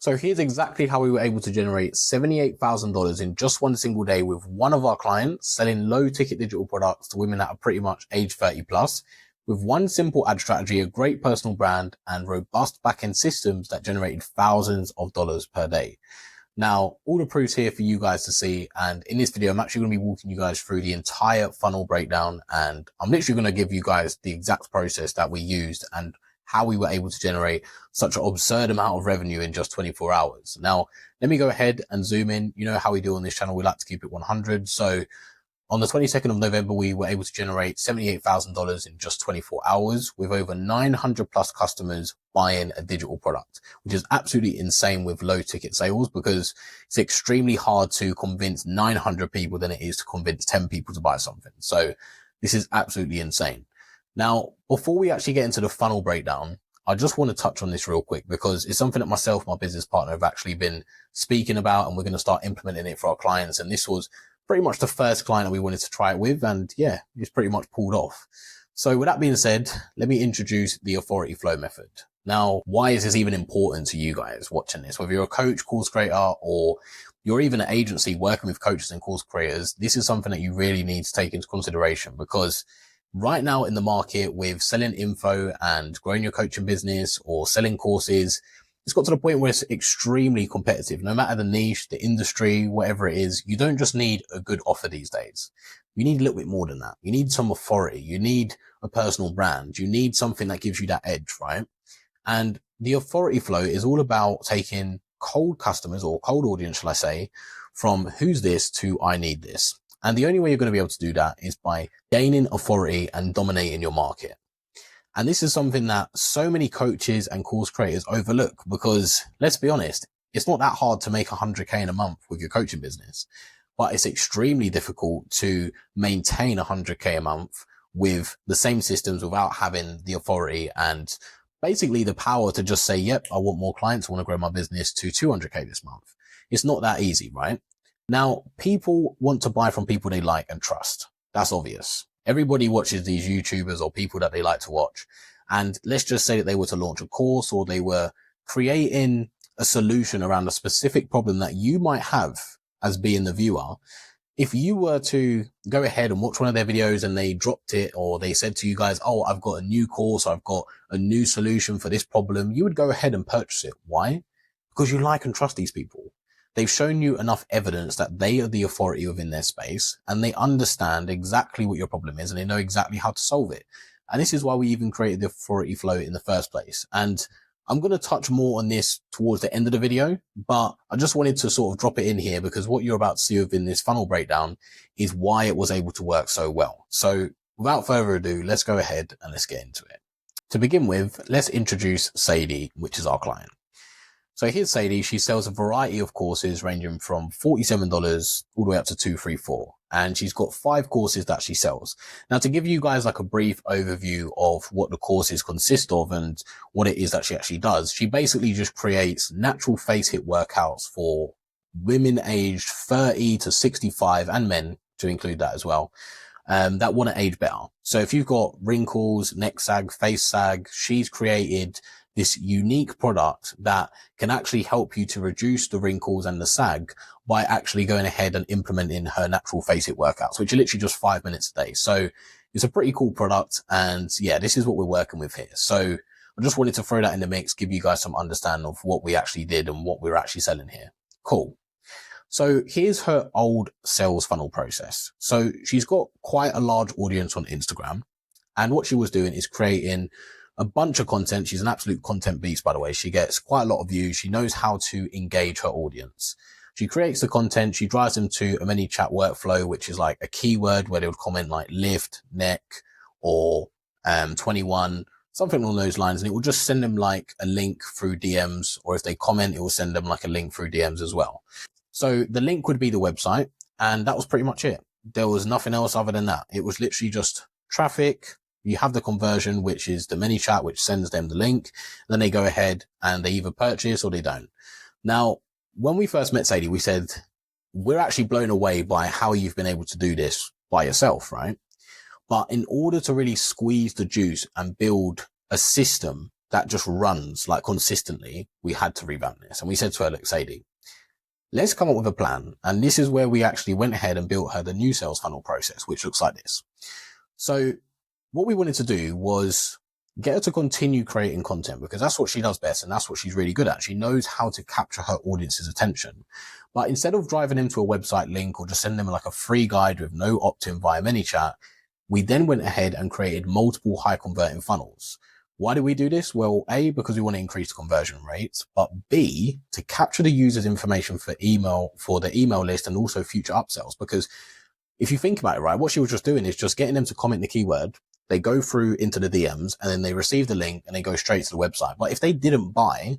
So here's exactly how we were able to generate $78,000 in just one single day with one of our clients selling low ticket digital products to women that are pretty much age 30 plus with one simple ad strategy, a great personal brand and robust backend systems that generated thousands of dollars per day. Now, all the proofs here for you guys to see. And in this video, I'm actually going to be walking you guys through the entire funnel breakdown. And I'm literally going to give you guys the exact process that we used and how we were able to generate such an absurd amount of revenue in just 24 hours. Now, let me go ahead and zoom in. You know how we do on this channel. We like to keep it 100. So on the 22nd of November, we were able to generate $78,000 in just 24 hours with over 900 plus customers buying a digital product, which is absolutely insane with low ticket sales because it's extremely hard to convince 900 people than it is to convince 10 people to buy something. So this is absolutely insane. Now, before we actually get into the funnel breakdown, I just want to touch on this real quick because it's something that myself, my business partner have actually been speaking about, and we're going to start implementing it for our clients. And this was pretty much the first client that we wanted to try it with. And yeah, it's pretty much pulled off. So with that being said, let me introduce the authority flow method. Now, why is this even important to you guys watching this? Whether you're a coach, course creator, or you're even an agency working with coaches and course creators, this is something that you really need to take into consideration because right now in the market with selling info and growing your coaching business or selling courses, it's got to the point where it's extremely competitive. No matter the niche, the industry, whatever it is, you don't just need a good offer these days. You need a little bit more than that. You need some authority. You need a personal brand. You need something that gives you that edge, right? And the authority flow is all about taking cold customers or cold audience, shall I say, from who's this to I need this. And the only way you're going to be able to do that is by gaining authority and dominating your market. And this is something that so many coaches and course creators overlook because let's be honest, it's not that hard to make 100K in a month with your coaching business, but it's extremely difficult to maintain 100K a month with the same systems without having the authority and basically the power to just say, yep, I want more clients. I want to grow my business to 200K this month. It's not that easy, right? Now, people want to buy from people they like and trust. That's obvious. Everybody watches these YouTubers or people that they like to watch. And let's just say that they were to launch a course or they were creating a solution around a specific problem that you might have as being the viewer. If you were to go ahead and watch one of their videos and they dropped it or they said to you guys, oh, I've got a new course, I've got a new solution for this problem, you would go ahead and purchase it. Why? Because you like and trust these people. They've shown you enough evidence that they are the authority within their space and they understand exactly what your problem is and they know exactly how to solve it. And this is why we even created the authority flow in the first place. And I'm going to touch more on this towards the end of the video, but I just wanted to sort of drop it in here because what you're about to see within this funnel breakdown is why it was able to work so well. So without further ado, let's go ahead and let's get into it. To begin with, let's introduce Sadie, which is our client. So here's Sadie. She sells a variety of courses ranging from $47 all the way up to $234. And she's got 5 courses that she sells. Now, to give you guys like a brief overview of what the courses consist of and what it is that she actually does, she basically just creates natural face hit workouts for women aged 30 to 65 and men to include that as well. That want to age better. So if you've got wrinkles, neck sag, face sag, she's created this unique product that can actually help you to reduce the wrinkles and the sag by actually going ahead and implementing her natural face it workouts, which are literally just 5 minutes a day. So it's a pretty cool product. And yeah, this is what we're working with here. So I just wanted to throw that in the mix, give you guys some understanding of what we actually did and what we're actually selling here. Cool. So here's her old sales funnel process. So she's got quite a large audience on Instagram. And what she was doing is creating a bunch of content. She's an absolute content beast, by the way. She gets quite a lot of views. She knows how to engage her audience. She creates the content. She drives them to a ManyChat workflow, which is like a keyword where they would comment like lift, neck, or 21, something along those lines. And it will just send them like a link through DMs, or if they comment, it will send them like a link through DMs as well. So the link would be the website, and that was pretty much it. There was nothing else other than that. It was literally just traffic. You have the conversion, which is the ManyChat, which sends them the link. Then they go ahead and they either purchase or they don't. Now, when we first met Sadie, we said, we're actually blown away by how you've been able to do this by yourself, right? But in order to really squeeze the juice and build a system that just runs like consistently, we had to revamp this. And we said to her, look, Sadie, let's come up with a plan. And this is where we actually went ahead and built her the new sales funnel process, which looks like this. So what we wanted to do was get her to continue creating content, because that's what she does best. And that's what she's really good at. She knows how to capture her audience's attention. But instead of driving them to a website link or just send them like a free guide with no opt-in via ManyChat, we then went ahead and created multiple high converting funnels. Why do we do this? Well, A, because we want to increase the conversion rates, but B, to capture the user's information for the email list and also future upsells. Because if you think about it, right, what she was just doing is just getting them to comment the keyword. They go through into the DMs and then they receive the link and they go straight to the website. But if they didn't buy,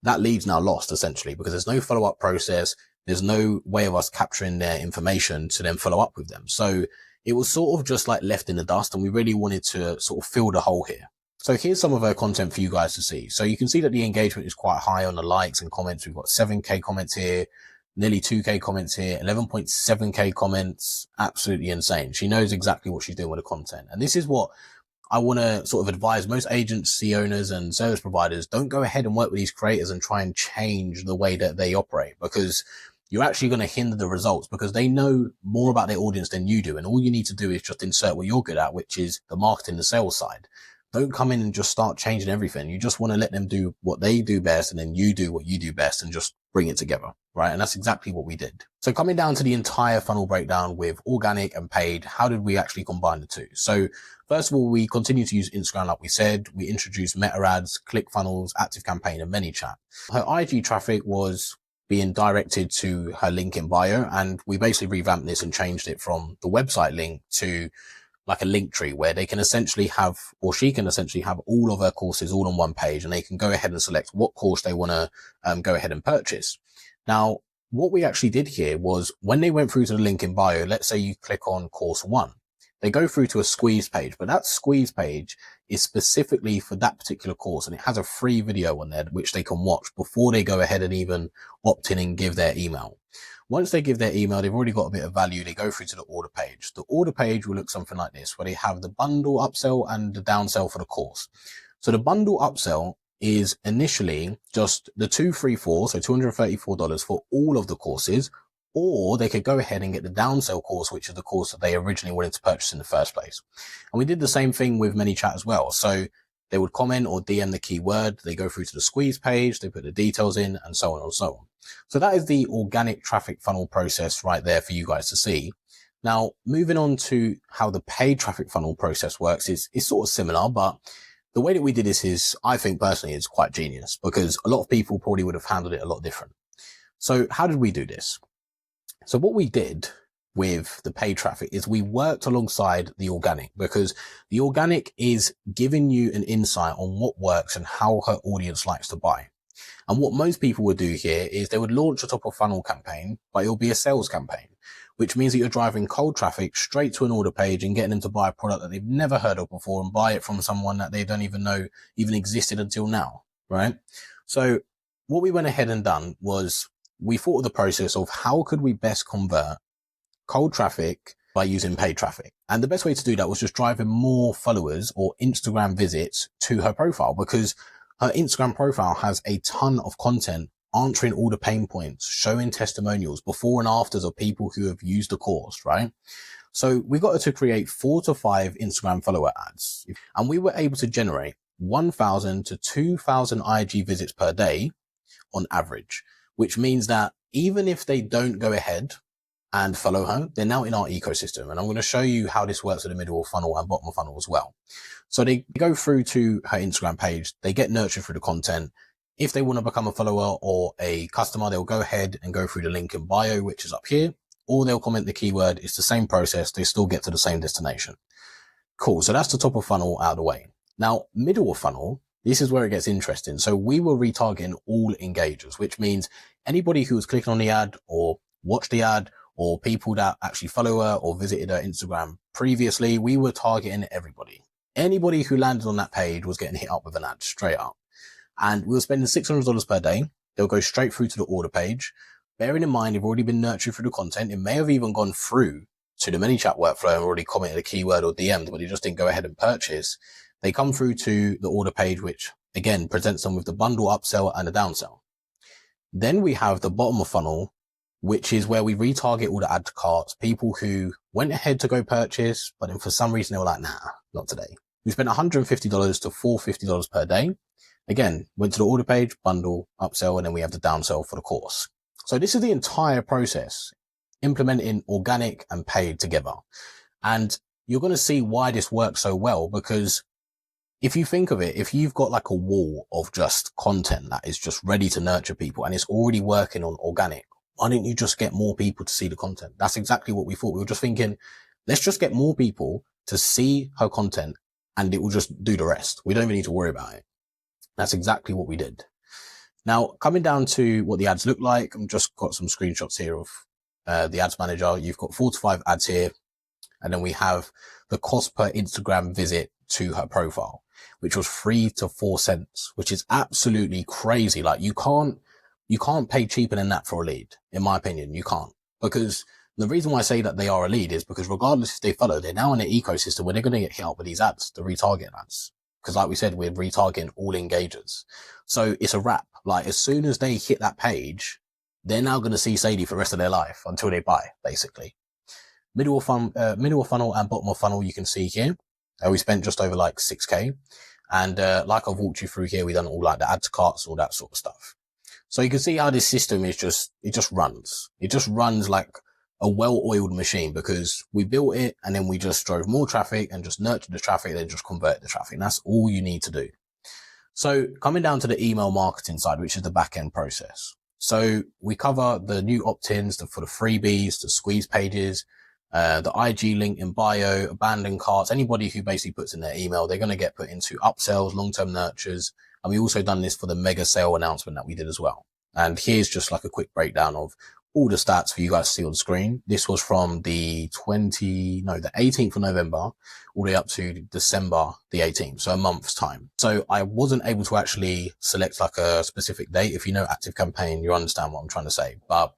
that lead's now lost essentially, because there's no follow-up process. There's no way of us capturing their information to then follow up with them. So it was sort of just like left in the dust, and we really wanted to sort of fill the hole here. So here's some of her content for you guys to see. So you can see that the engagement is quite high on the likes and comments. We've got 7K comments here, nearly 2K comments here, 11.7K comments. Absolutely insane. She knows exactly what she's doing with the content. And this is what I want to sort of advise most agency owners and service providers. Don't go ahead and work with these creators and try and change the way that they operate, because you're actually going to hinder the results, because they know more about their audience than you do. And all you need to do is just insert what you're good at, which is the marketing, the sales side. Don't come in and just start changing everything. You just want to let them do what they do best, and then you do what you do best and just bring it together, right? And that's exactly what we did. So coming down to the entire funnel breakdown with organic and paid, how did we actually combine the two? So first of all, we continue to use Instagram like we said. We introduced meta ads, ClickFunnels, ActiveCampaign, and ManyChat. Her IG traffic was being directed to her link in bio, and we basically revamped this and changed it from the website link to like a link tree, where they can essentially have, or she can essentially have, all of her courses all on one page, and they can go ahead and select what course they want to go ahead and purchase. Now, what we actually did here was, when they went through to the link in bio, let's say you click on course 1, they go through to a squeeze page, but that squeeze page is specifically for that particular course, and it has a free video on there which they can watch before they go ahead and even opt in and give their email. Once they give their email, they've already got a bit of value. They go through to the order page. The order page will look something like this, where they have the bundle upsell and the downsell for the course. So the bundle upsell is initially just the 234, so $234 for all of the courses, or they could go ahead and get the downsell course, which is the course that they originally wanted to purchase in the first place. And we did the same thing with ManyChat as well. So they would comment or DM the keyword, they go through to the squeeze page, they put the details in, and so on and so on. So that is the organic traffic funnel process right there for you guys to see. Now, moving on to how the paid traffic funnel process works is sort of similar, but the way that we did this is, I think personally, is quite genius, because a lot of people probably would have handled it a lot different. So how did we do this? So what we did with the paid traffic is we worked alongside the organic, because the organic is giving you an insight on what works and how her audience likes to buy. And what most people would do here is they would launch a top of funnel campaign, but it'll be a sales campaign, which means that you're driving cold traffic straight to an order page and getting them to buy a product that they've never heard of before, and buy it from someone that they don't even know even existed until now, right? So what we went ahead and done was we thought of the process of how could we best convert cold traffic by using paid traffic. And the best way to do that was just driving more followers or Instagram visits to her profile, because her Instagram profile has a ton of content answering all the pain points, showing testimonials, before and afters of people who have used the course, right? So we got her to create 4 to 5 Instagram follower ads, and we were able to generate 1,000 to 2,000 IG visits per day on average, which means that even if they don't go ahead and follow her, they're now in our ecosystem. And I'm going to show you how this works with the middle of funnel and bottom of funnel as well. So they go through to her Instagram page, they get nurtured through the content. If they want to become a follower or a customer, they'll go ahead and go through the link in bio, which is up here, or they'll comment the keyword. It's the same process. They still get to the same destination. Cool. So that's the top of funnel out of the way. Now, middle of funnel, this is where it gets interesting. So we were retargeting all engagers, which means anybody who was clicking on the ad or watched the ad, or people that actually follow her or visited her Instagram previously. We were targeting everybody. Anybody who landed on that page was getting hit up with an ad straight up. And we were spending $600 per day. They'll go straight through to the order page. Bearing in mind, they've already been nurtured through the content. It may have even gone through to the ManyChat workflow and already commented a keyword or DM'd, but they just didn't go ahead and purchase. They come through to the order page, which Again, presents them with the bundle upsell and the downsell. Then we have the bottom of funnel, which is where we retarget all the add to carts, people who went ahead to go purchase, but then for some reason they were like, nah, not today. We spent $150 to $450 per day. Again, went to the order page, bundle, upsell, and then we have the downsell for the course. So this is the entire process, implementing organic and paid together. And you're going to see why this works so well, because if you think of it, if you've got like a wall of just content that is just ready to nurture people and it's already working on organic, why didn't you just get more people to see the content? That's exactly what we thought. We were just thinking, let's just get more people to see her content and it will just do the rest. We don't even need to worry about it. That's exactly what we did. Now, coming down to what the ads look like, I've just got some screenshots here of the ads manager. You've got 4 to 5 ads here. And then we have the cost per Instagram visit to her profile, which was 3 to 4 cents, which is absolutely crazy. Like you can't pay cheaper than that for a lead. In my opinion, you can't, because the reason why I say that they are a lead is because regardless if they follow, they're now in an ecosystem where they're going to get hit up with these ads, the retargeting ads. Because like we said, we're retargeting all engagers. So it's a wrap. Like as soon as they hit that page, they're now going to see Sadie for the rest of their life until they buy, basically. Middle of funnel and bottom of funnel, you can see here. We spent just over like 6K. And like I've walked you through here, we've done all like the add to carts, all that sort of stuff. So you can see how this system is it just runs. It just runs like a well-oiled machine, because we built it and then we just drove more traffic and just nurtured the traffic, then just convert the traffic. And that's all you need to do. So coming down to the email marketing side, which is the back end process. So we cover the new opt-ins for the freebies, the squeeze pages, the IG link in bio, abandoned carts. Anybody who basically puts in their email, they're going to get put into upsells, long-term nurtures. And we also done this for the mega sale announcement that we did as well. And here's just like a quick breakdown of all the stats for you guys to see on screen. This was from the 18th of November all the way up to December the 18th. So a month's time. So I wasn't able to actually select like a specific date. If you know ActiveCampaign, you understand what I'm trying to say. But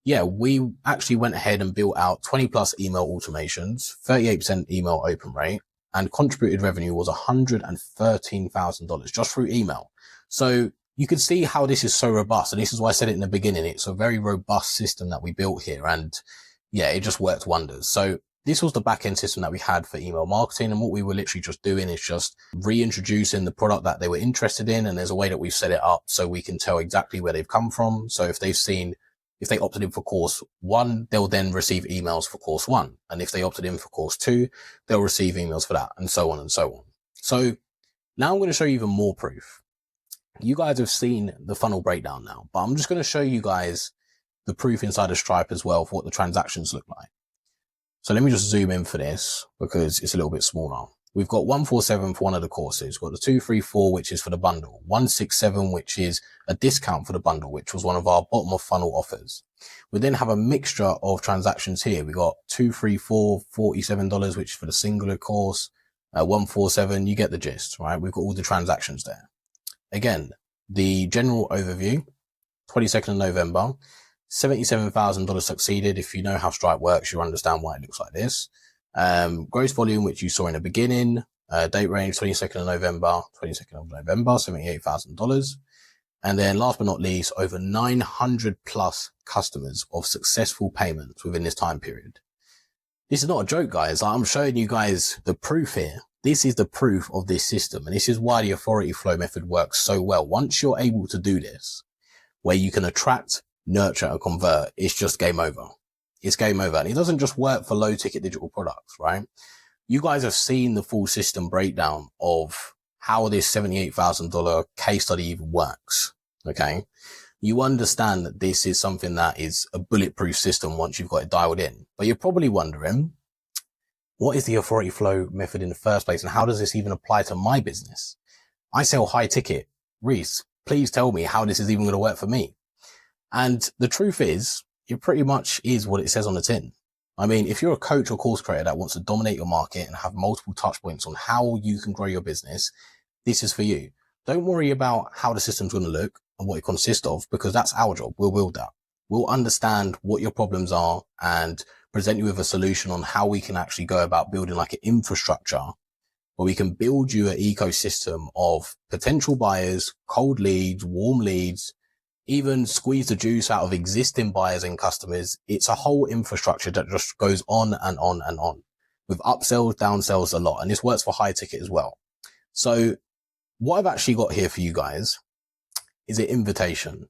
yeah, we actually went ahead and built out 20 plus email automations, 38% email open rate, and contributed revenue was $113,000 just through email. So you can see how this is so robust. And this is why I said it in the beginning. It's a very robust system that we built here. And yeah, it just worked wonders. So this was the back end system that we had for email marketing. And what we were literally just doing is just reintroducing the product that they were interested in. And there's a way that we've set it up so we can tell exactly where they've come from. So if they opted in for course 1, they'll then receive emails for course 1. And if they opted in for course 2, they'll receive emails for that, and so on and so on. So now I'm going to show you even more proof. You guys have seen the funnel breakdown now, but I'm just going to show you guys the proof inside of Stripe as well for what the transactions look like. So let me just zoom in for this because it's a little bit smaller. We've got 147 for one of the courses. We've got the 234, which is for the bundle. 167, which is a discount for the bundle, which was one of our bottom of funnel offers. We then have a mixture of transactions here. We got 234, $47, which is for the singular course. 147, you get the gist, right? We've got all the transactions there. Again, the general overview, 22nd of November, $77,000 succeeded. If you know how Stripe works, you understand why it looks like this. Gross volume, which you saw in the beginning, date range 22nd of November, $78,000. And then last but not least, over 900 plus customers of successful payments within this time period. This is not a joke, guys. I'm showing you guys the proof here. This is the proof of this system. And this is why the authority flow method works so well. Once you're able to do this, where you can attract, nurture, and convert, it's just game over. It's game over. And it doesn't just work for low ticket digital products, right? You guys have seen the full system breakdown of how this $78,000 case study even works. Okay. You understand that this is something that is a bulletproof system once you've got it dialed in. But you're probably wondering, what is the authority flow method in the first place? And how does this even apply to my business? I sell high ticket. Reese, please tell me how this is even going to work for me. And the truth is, it pretty much is what it says on the tin. I mean, if you're a coach or course creator that wants to dominate your market and have multiple touch points on how you can grow your business, this is for you. Don't worry about how the system's going to look and what it consists of, because that's our job. We'll build that. We'll understand what your problems are and present you with a solution on how we can actually go about building like an infrastructure where we can build you an ecosystem of potential buyers, cold leads, warm leads, even squeeze the juice out of existing buyers and customers. It's a whole infrastructure that just goes on and on and on, with upsells, downsells a lot. And this works for high ticket as well. So what I've actually got here for you guys is an invitation.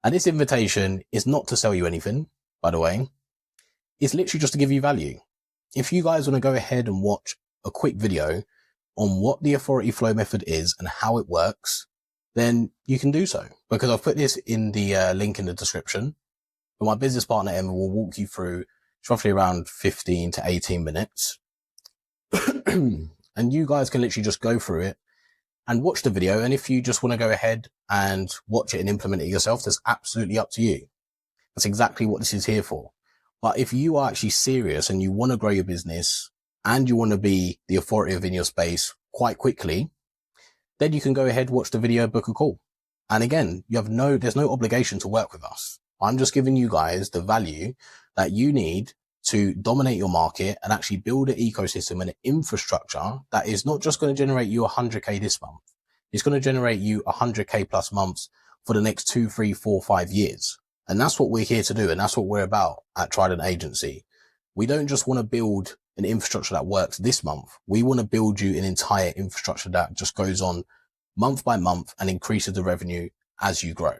And this invitation is not to sell you anything, by the way. It's literally just to give you value. If you guys want to go ahead and watch a quick video on what the authority flow method is and how it works, then you can do so, because I've put this in the link in the description. But my business partner, Emma, will walk you through. It's roughly around 15 to 18 minutes. And you guys can literally just go through it and watch the video. And if you just want to go ahead and watch it and implement it yourself, that's absolutely up to you. That's exactly what this is here for. But if you are actually serious and you want to grow your business and you want to be the authority within your space quite quickly, then you can go ahead, watch the video, book a call. And again, there's no obligation to work with us. I'm just giving you guys the value that you need to dominate your market and actually build an ecosystem and an infrastructure that is not just going to generate you 100K this month. It's going to generate you 100K plus months for the next 2, 3, 4, 5 years. And that's what we're here to do. And that's what we're about at Trident Agency. We don't just want to build an infrastructure that works this month. We want to build you an entire infrastructure that just goes on month by month and increases the revenue as you grow.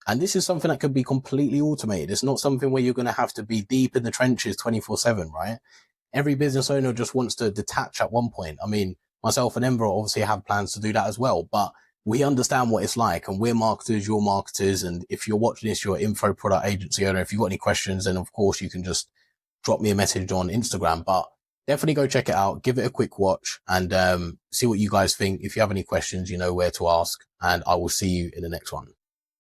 And this is something that could be completely automated. It's not something where you're going to have to be deep in the trenches 24/7, right? Every business owner just wants to detach at one point. I mean, myself and Ember obviously have plans to do that as well, but we understand what it's like, and we're marketers, you're marketers. And if you're watching this, you're an info product agency owner. If you've got any questions, then of course you can just drop me a message on Instagram, but definitely go check it out. Give it a quick watch and see what you guys think. If you have any questions, you know where to ask, and I will see you in the next one.